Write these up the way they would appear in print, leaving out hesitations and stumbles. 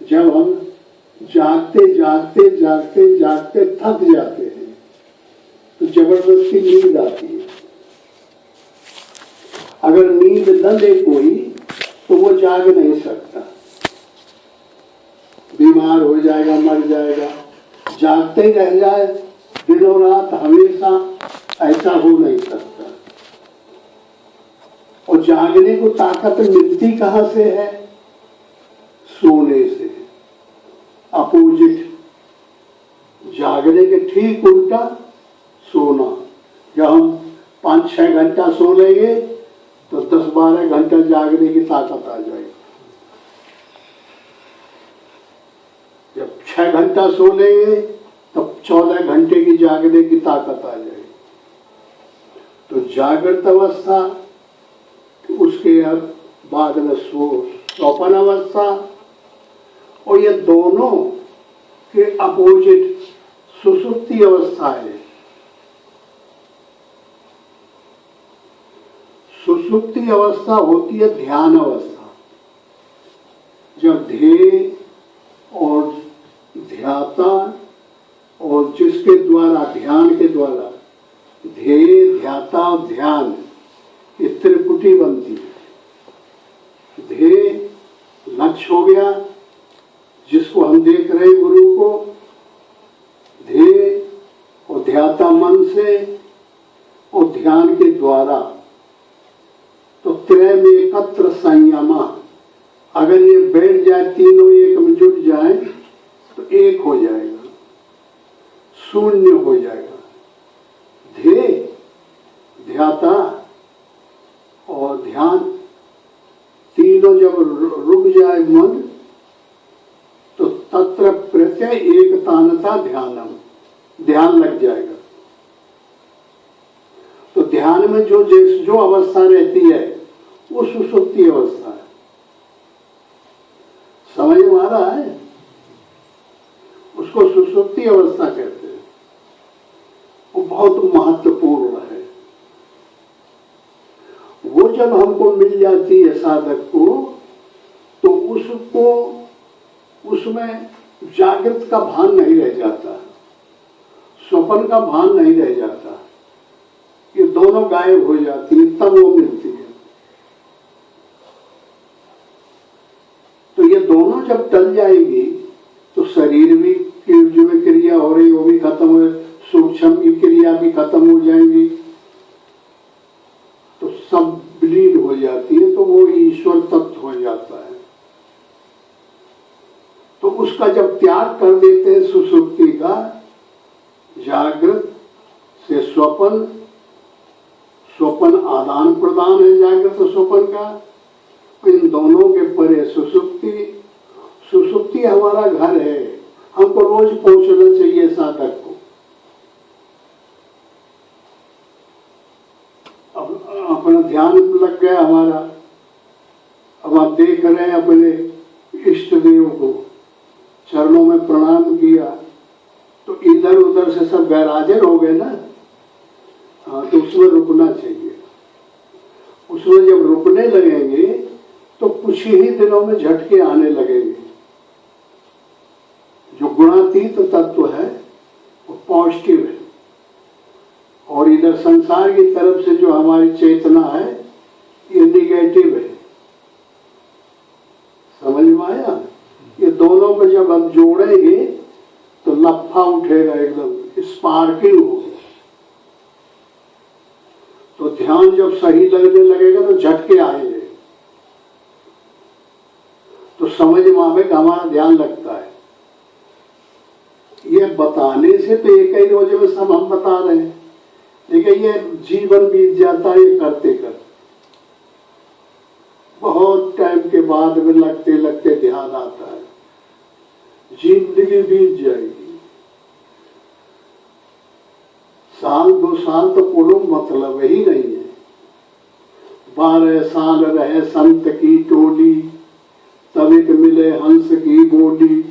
जब हम जागते जागते जागते जागते थक जाते हैं तो जबरदस्ती नींद आती है। अगर नींद न ले कोई तो वो जाग नहीं सकता, बीमार हो जाएगा, मर जाएगा। जागते ही रह जाए दिनों रात हमेशा, ऐसा हो नहीं सकता। और जागने को ताकत मिलती कहां से है? सोने से। अपोजिट, जागने के ठीक उल्टा सोना। जब हम 5-6 घंटा सो लेंगे तो 10-12 घंटा जागने की ताकत आ जाएगी। जब 6 घंटा सो लेंगे तब 14 घंटे की जागने की ताकत आ जाएगी। तो जागृत अवस्था, उसके बाद में स्वप्न अवस्था, और ये दोनों के अपोजिट सुषुप्ति अवस्था है। सुषुप्ति अवस्था होती है ध्यान अवस्था। जब ध्येय और ध्याता और जिसके द्वारा, ध्यान के द्वारा, ध्येय, ध्याता और ध्यान, ये त्रिपुटी बनती है। ध्येय लक्ष्य हो गया जिसको हम देख रहे हैं, गुरु को। ध्येय और ध्याता मन से और ध्यान के द्वारा। तो त्रय में एकत्र संयमा, अगर ये बैठ जाए, तीनों एक में जुट जाए तो एक हो जाएगा, शून्य हो जाएगा। ध्येय, ध्याता और ध्यान, तीनों जब रुक जाए मन तो तत्र प्रत्यय एकतानता ध्यानम, ध्यान लग जाएगा। तो ध्यान में जो अवस्था रहती है वो सुषुप्ति अवस्था है। समझ में आ रहा है? उसको सुषुप्ति अवस्था कहते हैं। वो बहुत महत्वपूर्ण है। वो जब हमको मिल जाती है साधक को, तो उसको, उसमें जागृत का भान नहीं रह जाता, स्वप्न का भान नहीं रह जाता। ये दोनों गायब हो जाती है, तब वो मिलती है। तो ये दोनों जब टल जाएगी तो शरीर भी की जो क्रिया हो रही वो भी खत्म हो, सूक्ष्म की क्रिया भी खत्म हो जाएंगी, तो सब विलीन हो जाती है। तो वो ईश्वर तत्व हो जाता है। तो उसका जब त्याग कर देते हैं सुषुप्ति का, जागृत से स्वप्न, स्वप्न आदान प्रदान है जागृत और स्वप्न का। इन दोनों के परे सुषुप्ति। सुषुप्ति हमारा घर है, हमको रोज पहुंचना चाहिए साधक को। अब अपना ध्यान लग गया हमारा, अब आप देख रहे हैं अपने इष्ट देव को, चरणों में प्रणाम किया तो इधर उधर से सब गैरहाजिर हो गए ना। हाँ, तो उसमें रुकना चाहिए। उसमें जब रुकने लगेंगे तो कुछ ही दिनों में झटके आने लगेंगे। जो गुणातीत तत्व है वो पॉजिटिव है, और इधर संसार की तरफ से जो हमारी चेतना है ये निगेटिव है। समझ में आया? ये दोनों को जब हम जोड़ेंगे तो लफा उठेगा, एकदम स्पार्किंग होगा। तो ध्यान जब सही लगने लगेगा तो झटके आएंगे, तो समझ में आवेगा हमारा ध्यान लगता है। ये बताने से तो एक ही रोज में सब हम बता रहे हैं, लेकिन ये जीवन बीत जाता है ये करते करते। बहुत टाइम के बाद में लगते लगते ध्यान आता है, जिंदगी बीत जाएगी। साल 2 साल तो कोई मतलब ही नहीं है। 12 साल रहे संत की टोली, तब एक मिले हंस की बोली।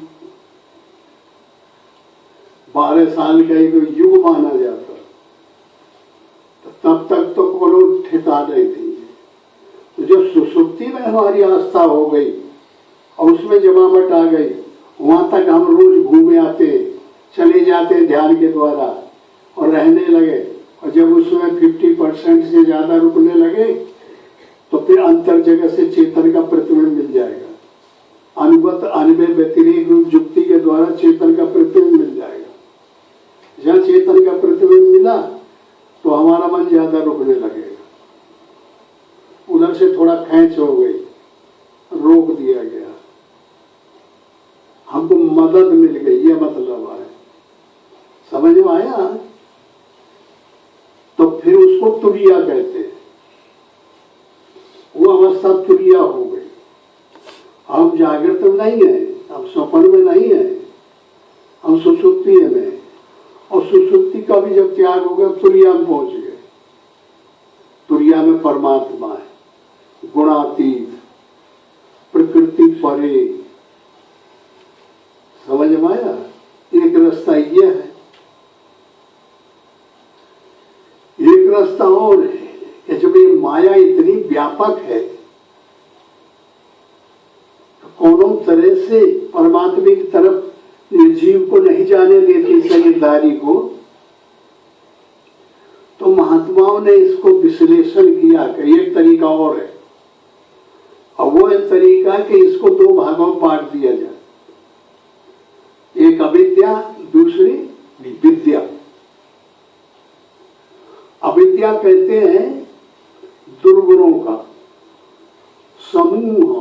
12 साल का एक युग माना जाता, तो तब तक तो कोई ठिकाने नहीं थी। तो जब सुषुप्ति में हमारी आस्था हो गई और उसमें जमावट आ गई, वहां तक हम रोज घूमे आते, चले जाते ध्यान के द्वारा और रहने लगे। और जब उसमें 50% से ज्यादा रुकने लगे तो फिर अंतर जगत से चेतन का प्रतिबिंब मिल जाएगा। अनुगत अनुभव व्यतिरेक रूप युक्ति के द्वारा चेतन का प्रतिबिंब मिल जाएगा। जहाँ चेतन का प्रतिबिंब मिला तो हमारा मन ज्यादा रुकने लगेगा, उधर से थोड़ा खेच हो गई, रोक दिया गया, हमको मदद मिल गई, ये मतलब है। समझ में आया? तो फिर उसको तुरिया कहते हैं। वो अवस्था तुरिया हो गई। हम जागृत में नहीं है, हम स्वप्न में नहीं है, हम सुषुप्ति में। और सुषुप्ति का भी जब त्याग हो गया तुरिया में पहुंच गए। तुरिया में परमात्मा है, गुणातीत, प्रकृति परे। समझ में आया? एक रास्ता ये है। एक रास्ता और है कि जब ये माया इतनी व्यापक है तो कौनों तरह से परमात्मा की तरफ जीव को नहीं जाने देती शरीरधारी को, तो महात्माओं ने इसको विश्लेषण किया कि एक तरीका और है। और वो एक तरीका कि इसको दो भागों में बांट दिया जाए, एक अविद्या, दूसरी विद्या। अविद्या कहते हैं दुर्गुणों का समूह,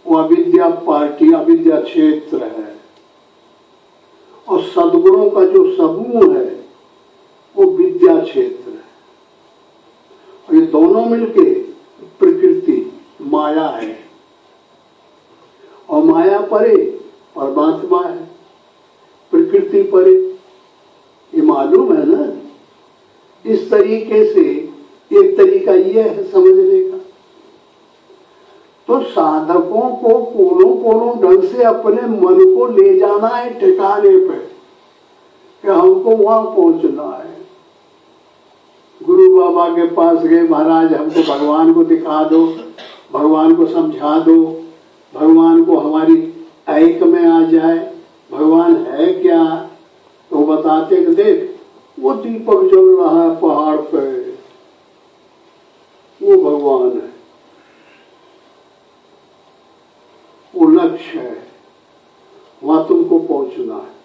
वो अविद्या पार्टी, अविद्या क्षेत्र है। और सद्गुणों का जो समूह है वो विद्या क्षेत्र है। और ये दोनों मिलके प्रकृति माया है, और माया परे परमात्मा है, प्रकृति परे। ये मालूम है ना? इस तरीके से एक तरीका यह है समझने का। तो साधकों को कोनों कोनों ढंग से अपने मन को ले जाना है ठिकाने पे कि हमको वहां पहुंचना है। गुरु बाबा के पास गए, महाराज हमको भगवान को दिखा दो, भगवान को समझा दो, भगवान को हमारी ऐक में आ जाए, भगवान है क्या? तो बताते कि देख वो दीपक जल रहा है पहाड़ पे, वो भगवान है, वो लक्ष्य है, वहां तुमको पहुंचना है।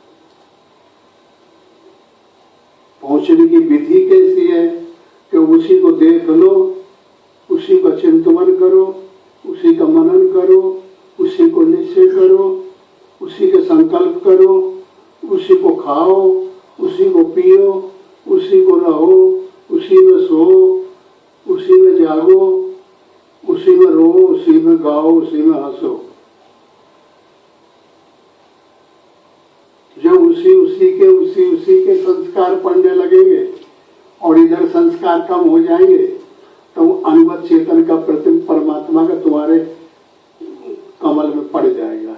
पहुंचने की विधि कैसी है कि उसी को देख लो, उसी का चिंतन करो, उसी का मनन करो, उसी को निश्चय करो, उसी के संकल्प करो, उसी को खाओ, उसी को पियो, उसी को रहो, उसी में सो, उसी में जागो, उसी में रो, उसी में गाओ, उसी में हंसो। जब उसी के संस्कार पड़ने लगेंगे और इधर संस्कार कम हो जाएंगे तो अनुगत चेतन का प्रतिबिंब परमात्मा का तुम्हारे कमल में पड़ जाएगा।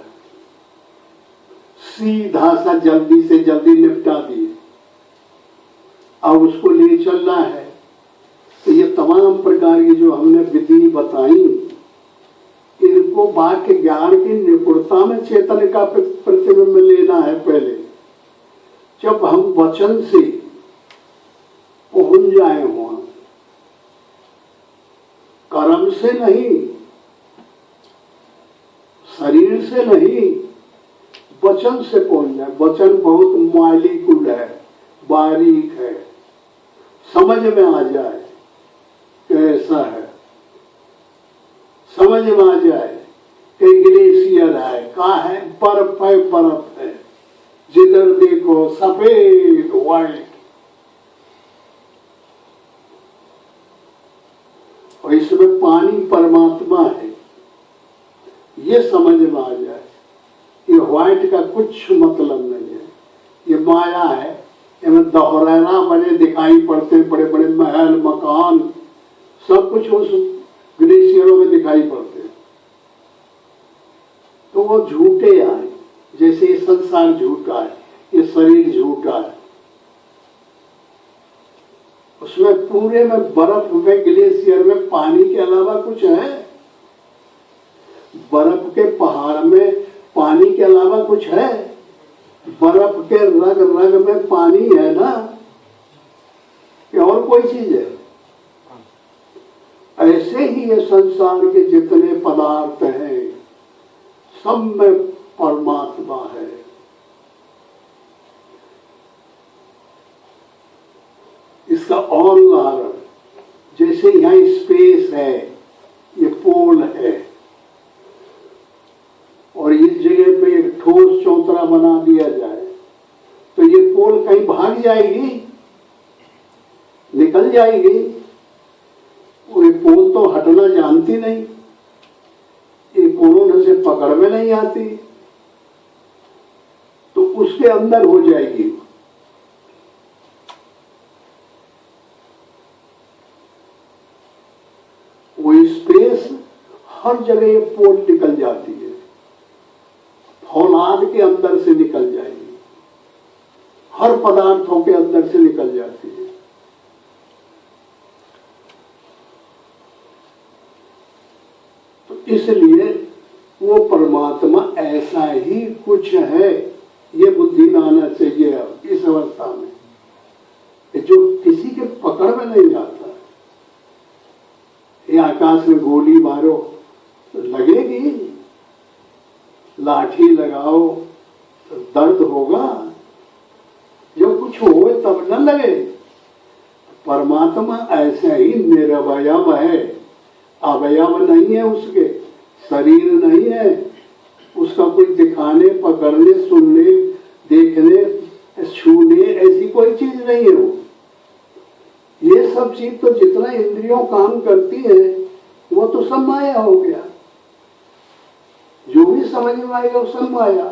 सीधा सा जल्दी से जल्दी निपटा दिए। अब उसको ले चलना है तो ये तमाम प्रकार की जो हमने विधि बताई, इनको वाक्य ज्ञान की निपुणता में चेतन का प्रतिबिंब लेना है। पहले जब हम वचन से पहुंच जाए वहां, कर्म से नहीं, शरीर से नहीं, वचन से पहुंच जाए। वचन बहुत मालिकुल है, बारीक है, समझ में आ जाए कैसा है, समझ में आ जाए कि ग्लेशियर है, का है, बर्फ है, बर्फ है, जिधर देखो सफेद व्हाइट। और इसमें पानी परमात्मा है, ये समझ में आ जाए। ये व्हाइट का कुछ मतलब नहीं है, ये माया है। इनमें दोहराना बने दिखाई पड़ते, बड़े बड़े महल मकान सब कुछ उस ग्लेशियरों में दिखाई पड़ते हैं। तो वो झूठे आए, जैसे ये संसार झूठा है, ये शरीर झूठा है। उसमें पूरे में बर्फ में, ग्लेशियर में पानी के अलावा कुछ है? बर्फ के पहाड़ में पानी के अलावा कुछ है? बर्फ के रग रग में पानी है ना, कि और कोई चीज है? ऐसे ही ये संसार के जितने पदार्थ हैं सब में परमात्मा है। इसका और उदाहरण, जैसे यहाँ स्पेस है, ये पोल है, और इस जगह पे एक ठोस चौतरा बना दिया जाए तो ये पोल कहीं भाग जाएगी, निकल जाएगी। और ये पोल तो हटना जानती नहीं, ये कोरोना से पकड़ में नहीं आती, तो उसके अंदर हो जाएगी। वो स्पेस हर जगह ये पोल निकल जाती है, फौलाद के अंदर से निकल जाएगी, हर पदार्थों के अंदर से निकल जाती है। तो इसलिए वो परमात्मा ऐसा ही कुछ है, ये बुद्धि में आना चाहिए अब इस अवस्था में, जो किसी के पकड़ में नहीं आता। ये आकाश में गोली मारो तो लगेगी, लाठी लगाओ तो दर्द होगा, जब कुछ हो तब न लगे। परमात्मा ऐसा ही निरवयव है, अवयव नहीं है, उसके शरीर नहीं है, उसका कोई दिखाने, पकड़ने, सुनने, देखने, छूने ऐसी कोई चीज नहीं है। वो ये सब चीज तो जितना इंद्रियों काम करती है वो तो सब माया हो गया। जो भी समझ में आएगा वो सब माया।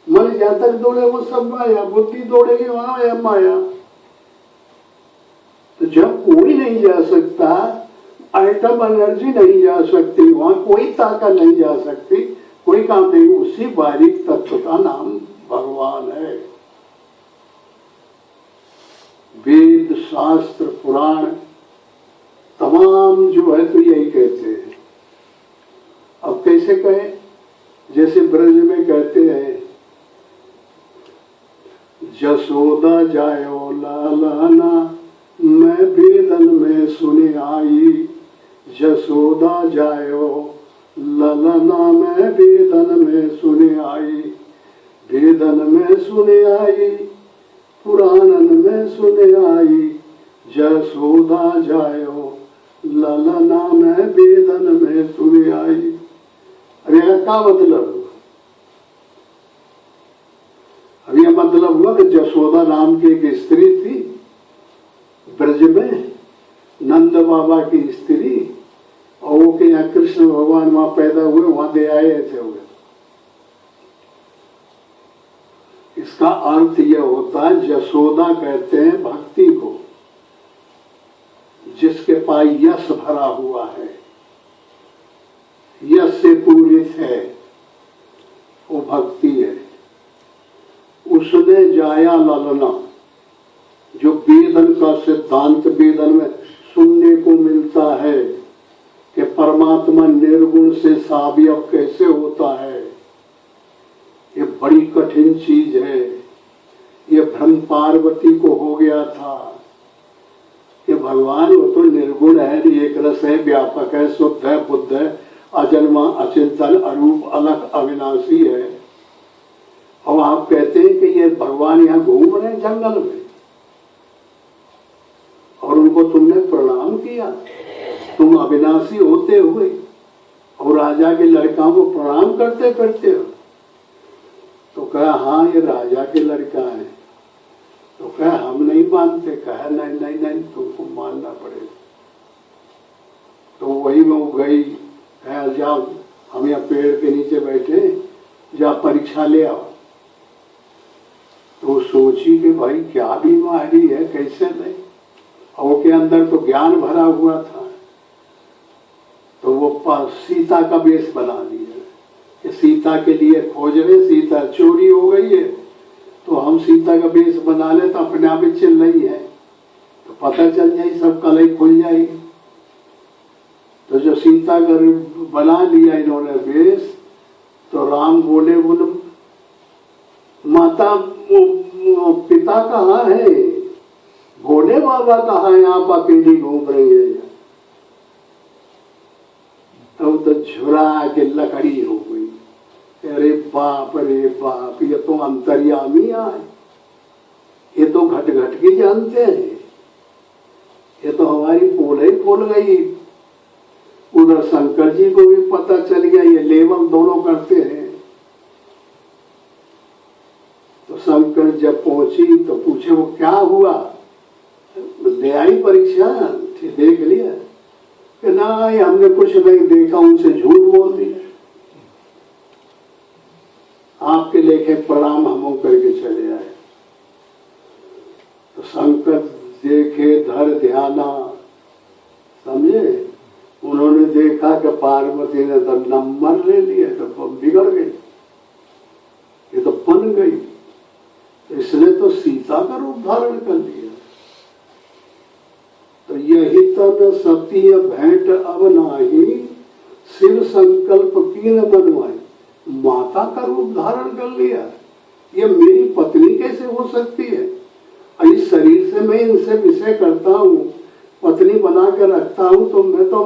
मन जहां तक दौड़े वो सब माया, बुद्धि दौड़ेगी वहां माया। तो जब कोई नहीं जा सकता, एटम एनर्जी नहीं जा सकती, वहां कोई ताकत नहीं जा सकती, कोई काम नहीं, उसी बारीक तत्व का नाम भगवान है। वेद, शास्त्र, पुराण तमाम जो है तो यही कहते हैं। अब कैसे कहे? जैसे ब्रज में कहते हैं, जसोदा जायो लालाना मैं वेदन में सुने आई, जसोदा जायो ललना मैं वेदन में सुने आई, वेदन में सुने आई, पुराणन में सुने आई, जसोदा जायो ललना में वेदन में सुने आई। अरे क्या मतलब? अब यह मतलब हुआ कि जसोदा नाम की एक स्त्री थी ब्रज में, नंद बाबा की स्त्री, और वो के यहाँ कृष्ण भगवान वहां पैदा हुए, वहां दे आए ऐसे हुए। इसका अर्थ यह होता है, जसोदा कहते हैं भक्ति को, जिसके पास यश भरा हुआ है, यश से पूरित है, वो भक्ति है। उसने जाया ललना, जो वेदन का सिद्धांत वेदन में सुनने को मिलता है कि परमात्मा निर्गुण से सावयव कैसे होता है, ये बड़ी कठिन चीज है। ये भ्रम पार्वती को हो गया था कि भगवान वो तो निर्गुण है, एक रस है, व्यापक है, शुद्ध है, बुद्ध है, अजन्मा, अचिंतन, अरूप, अलग, अविनाशी है। और आप कहते हैं कि ये भगवान यहाँ घूम रहे हैं जंगल में, और उनको तुमने प्रणाम किया, तुम अविनाशी होते हुए और राजा के लड़काओं को प्रणाम करते करते हो। तो कहा हाँ ये राजा के लड़का है। तो कहा हम नहीं मानते। कहा नहीं नहीं नहीं तुमको मानना पड़ेगा। तो वही में वो गई, कहा जाओ हम यहाँ पेड़ के नीचे बैठे, जा परीक्षा ले आओ। तो सोची कि भाई क्या बीमारी है, कैसे नहीं, और उसके अंदर तो ज्ञान भरा हुआ था। तो वो सीता का वेश बना लिया कि सीता के लिए खोज रहे, सीता चोरी हो गई है, तो हम सीता का वेश बना ले तो अपने आप ही चिल रही है, तो पता चल जाए, सब कलई खुल जाएगी। तो जो सीता का बना लिया इन्होंने वेश, तो राम बोले माता वो पिता कहाँ है, भोले बाबा कहाँ है, आप अकेली घूम रही है। तब तो झुरा के लकड़ी हो गई। अरे बाप रे बाप, ये तो अंतर्यामी है, ये तो घट घट के जानते हैं, ये तो हमारी पोल ही खोल गई। उधर शंकर जी को भी पता चल गया, ये लेवल दोनों करते हैं। तो शंकर जब पहुंची तो पूछे वो क्या हुआ, ले आई परीक्षा, देख लिया कि ना हमने कुछ नहीं देखा, उनसे झूठ बोल दिया, आपके लेखे प्रणाम हम करके चले आए। तो शंकर देखे धर ध्याना, समझे, उन्होंने देखा कि पार्वती ने तो नंबर ले लिया, तो बिगड़ गई, ये तो बन गई, इसने तो सीता का रूप धारण कर लिया। तो यही तब सती भेंट अब नाही, शिव संकल्प की न बनवाई, माता का रूप धारण कर लिया, ये मेरी पत्नी कैसे हो सकती है। इस शरीर से मैं इनसे विषय करता हूँ, पत्नी बना कर रखता हूँ, तो मैं तो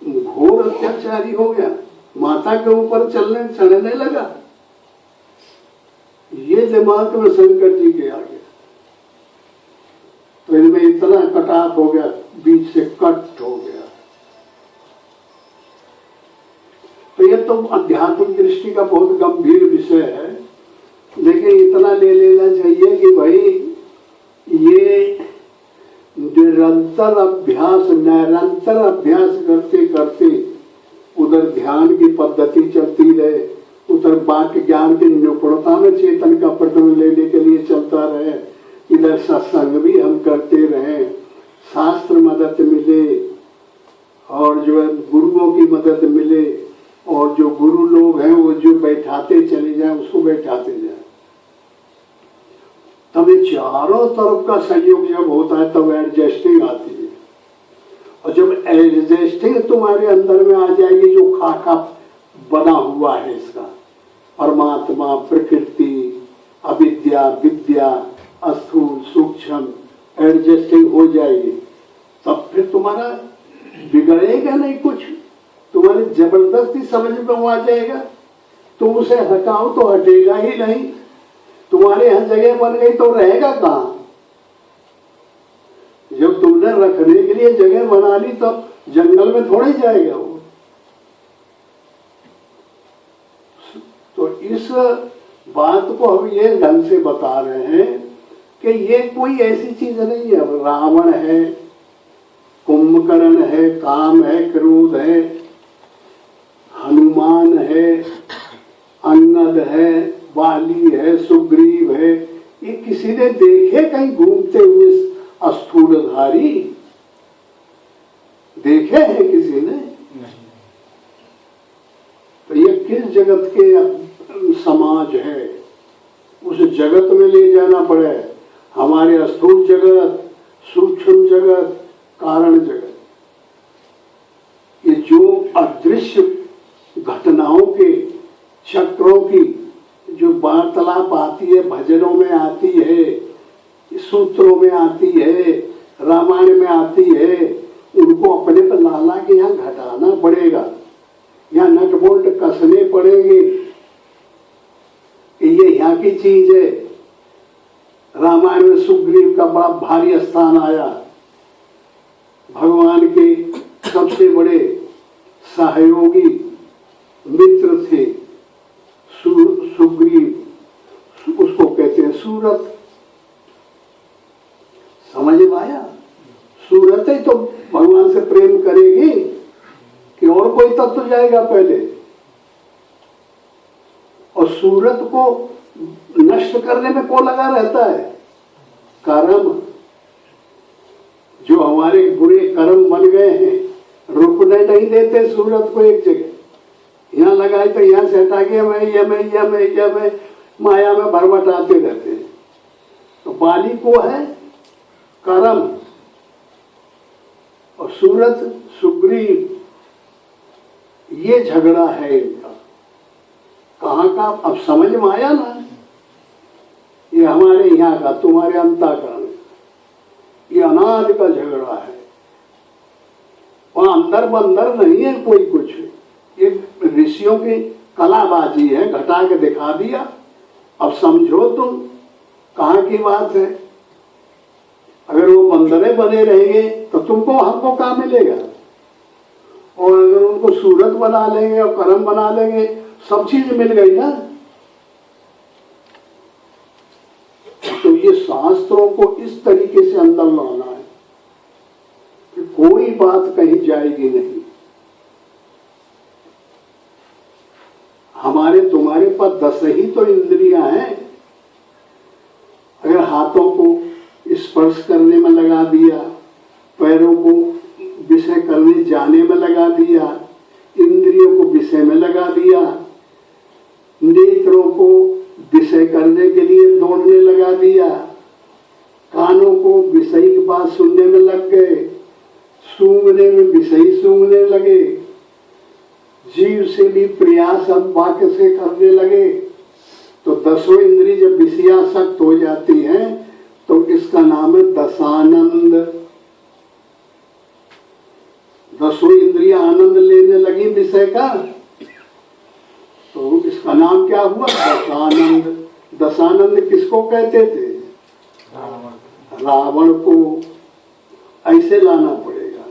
घोर अत्याचारी हो गया, माता के ऊपर चढ़ने लगा। ये दिमाग में शंकर जी के आ गया, तो इनमें इतना कटाव हो गया, बीच से कट हो गया। तो ये तो आध्यात्मिक दृष्टि का बहुत गंभीर विषय है, लेकिन इतना ले लेना चाहिए कि भाई ये निरंतर अभ्यास करते करते उधर ध्यान की पद्धति चलती रहे, उधर वाक्य ज्ञान की निपुणता में चेतन का प्रकरण लेने के लिए चलता रहे, इधर सत्संग भी हम करते रहे, शास्त्र मदद मिले और जो है गुरुओं की मदद मिले, और जो गुरु लोग हैं वो जो बैठाते चले जाए उसको बैठाते जाए। तब ये चारों तरफ का सहयोग जब होता है तब एडजस्टिंग आती है, और जब एडजस्टिंग तुम्हारे अंदर में आ जाएगी, जो खाका बना हुआ है इसका, परमात्मा, प्रकृति, अविद्या, विद्या, स्थूल सूक्ष्म, एडजस्टिंग हो जाएगी, तब फिर तुम्हारा बिगड़ेगा नहीं कुछ, तुम्हारी जबरदस्ती समझ में आ जाएगा, तुम उसे हटाओ तो हटेगा ही नहीं, तुम्हारे यहाँ जगह बन गई तो रहेगा कहाँ। जब तुमने रखने के लिए जगह बना ली तो जंगल में थोड़ी जाएगा वो। तो इस बात को हम ये ढंग से बता रहे हैं कि ये कोई ऐसी चीज नहीं है, रावण है, कुंभकर्ण है, काम है, क्रोध है, हनुमान है, अन्नद है, वाली है, सुग्रीव है, ये किसी ने देखे कहीं घूमते हुए स्थूलधारी देखे हैं किसी ने? तो ये किस जगत के समाज है, उस जगत में ले जाना पड़े, हमारे स्थूल जगत, सूक्ष्म जगत, कारण जगत, ये जो अदृश्य घटनाओं के चक्रों की जो वार्तालाप आती है, भजनों में आती है, सूत्रों में आती है, रामायण में आती है, उनको अपने पर लाला के यहाँ घटाना पड़ेगा, यहाँ नट बोल्ट कसने पड़ेंगे कि ये यहाँ की चीज है। रामायण में सुग्रीव का बड़ा भारी स्थान आया, भगवान के सबसे बड़े सहयोगी मित्र थे सुग्रीव, उसको कहते हैं सूरत, समझ में आया? सूरत ही तो भगवान से प्रेम करेगी कि और कोई तत्व जाएगा पहले, और सूरत को नष्ट करने में कौन लगा रहता है? कर्म। जो हमारे बुरे कर्म बन गए हैं, रुकने नहीं देते सूरत को एक जगह, यहाँ लगाए तो यहाँ से हटा के मैं माया में भरभटाते रहते हैं। तो बाली को है कर्म, और सूरत सुग्रीव ये झगड़ा है इनका। कहाँ का अब समझ में आया ना, ये हमारे यहाँ का तुम्हारे अंतःकरण, ये अनादि का झगड़ा है। वहां अंदर बंदर नहीं है कोई कुछ, ये ऋषियों की कलाबाजी है, घटा के दिखा दिया। अब समझो तुम कहाँ की बात है। अगर वो बंदरे बने रहेंगे तो तुमको हमको कहाँ मिलेगा, और अगर उनको सूरत बना लेंगे और कर्म बना लेंगे, सब चीज मिल गई ना। तो ये शास्त्रों को इस तरीके से अंदर लाना है कि कोई बात कही जाएगी नहीं। हमारे तुम्हारे पास 10 ही तो इंद्रियां हैं। अगर हाथों को स्पर्श करने में लगा दिया, पैरों को विषय करने जाने में लगा दिया, इंद्रियों को विषय में लगा दिया, नेत्रों को विषय करने के लिए दौड़ने लगा दिया, कानों को विषय की बात सुनने में लग गए, सूंघने में विषय सूंघने लगे, जीव से भी प्रयास अब वाक्य से करने लगे। तो 10 इंद्रिय जब विषयासक्त हो जाती हैं तो इसका नाम है दशानंद। 10 इंद्रियां आनंद लेने लगी विषय का, तो इसका नाम क्या हुआ? दशानंद। दशानंद किसको कहते थे? रावण को। ऐसे लाना पड़ेगा,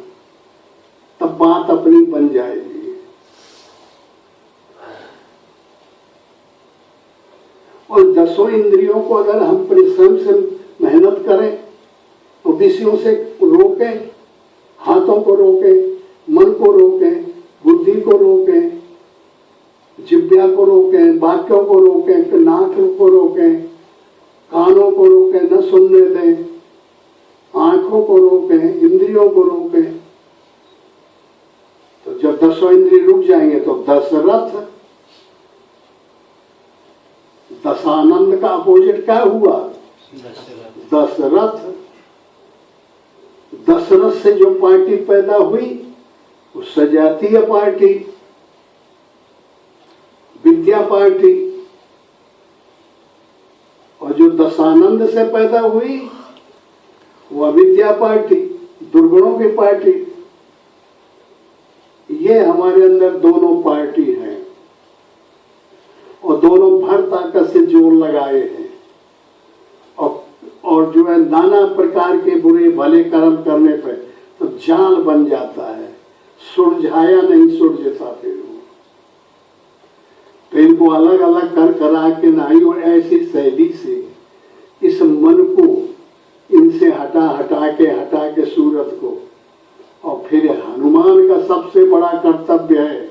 तब बात अपनी बन जाएगी। और 10 इंद्रियों को अगर हम परिश्रम से मेहनत करें तो विषयों से रोकें, हाथों को रोकें, मन को रोकें, बुद्धि को रोकें, जिह्वा को रोकें, वाक्यों को रोकें, नाक को रोकें, कानों को रोकें, न सुनने दें, आंखों को रोकें, इंद्रियों को रोकें, तो जब 10 इंद्रिय रुक जाएंगे तो दशरथ। दशानंद का अपोजिट क्या हुआ? दशरथ। दशरथ से जो पार्टी पैदा हुई वो सजातीय पार्टी, विद्या पार्टी। और जो दशानंद से पैदा हुई वो अविद्या पार्टी, दुर्गुणों की पार्टी। ये हमारे अंदर दोनों पार्टी हैं और दोनों भर ताकत से जोर लगाए हैं। और जो है नाना प्रकार के बुरे भले कर्म करने पर तो जाल बन जाता है, सुलझाया नहीं सुलझता फिर वो। तो इनको अलग अलग कर करा के नहीं, और ऐसी शैली से इस मन को इनसे हटा के सूरत को। और फिर हनुमान का सबसे बड़ा कर्तव्य है।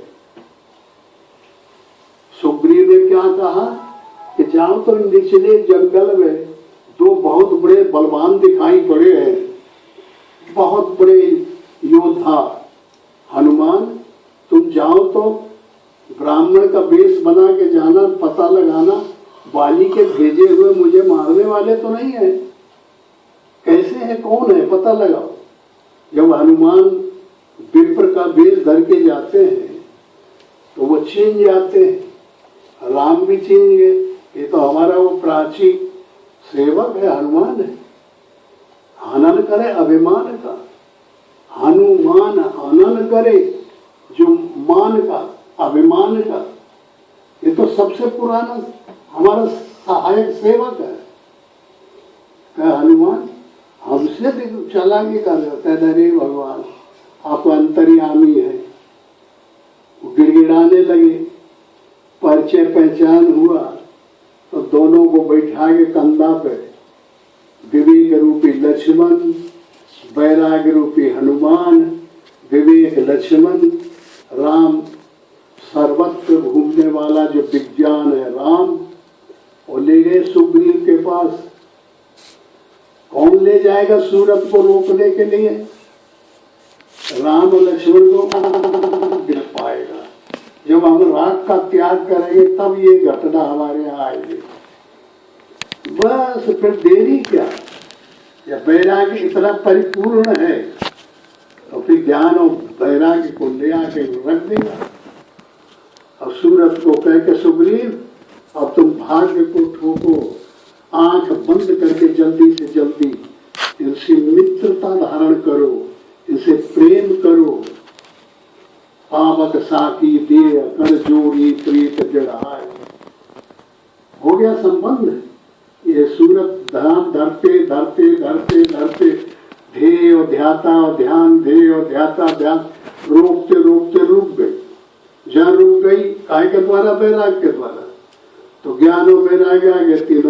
सुग्रीव ने क्या कहा कि जाओ तो निचले जंगल में 2 बहुत बड़े बलवान दिखाई पड़े हैं, बहुत बड़े योद्धा। हनुमान तुम जाओ तो ब्राह्मण का वेश बना के जाना, पता लगाना बाली के भेजे हुए मुझे मारने वाले तो नहीं है, कैसे है, कौन है, पता लगाओ। जब हनुमान विप्र का वेश धर के जाते हैं तो वो छीन जाते हैं, राम भी छीन गए। ये तो हमारा वो प्राची सेवक है, हनुमान है। हनन करे अभिमान का, हनुमान हनन करे जो मान का, अभिमान का। ये तो सबसे पुराना हमारा सहायक सेवक है। क्या हनुमान हमसे भी चालाकी कर जाता है? अरे भगवान आप अंतर्यामी है। वो गिड़गिड़ाने लगे, परिचय पहचान हुआ तो दोनों को बैठा के कंधा पे, विवेक रूपी लक्ष्मण, वैराग्य रूपी हनुमान। विवेक लक्ष्मण, राम सर्वत्र घूमने वाला जो विज्ञान है राम। और ले गए सुग्रीव के पास। कौन ले जाएगा सूरत को रोकने के लिए? राम और लक्ष्मण को गिर पाएगा। जब हम राग का त्याग करेंगे तब ये घटना हमारे यहाँ आएगी। बस फिर देरी क्या, या वैराग्य इतना परिपूर्ण है तो फिर ज्ञान और वैराग्य को ले आके रख देगा। और सूरत को कह के सुग्रीव अब तुम भाग्य को ठोको, आंख बंद करके जल्दी से जल्दी इनसे मित्रता धारण करो, इनसे प्रेम करो। पावक साकी दे कर जोड़ी प्रीत जड़ाए, हो गया संबंध। ये सूरत ध्यान धरते धरते धरते धरते ध्येय ध्याता ध्यान, ध्येय ध्याता ध्यान, रोकते रोकते रुक गई। जहाँ रुक गई, काय के द्वारा? वैराग के द्वारा। तो ज्ञान और वैराग्य आ गए तीनों।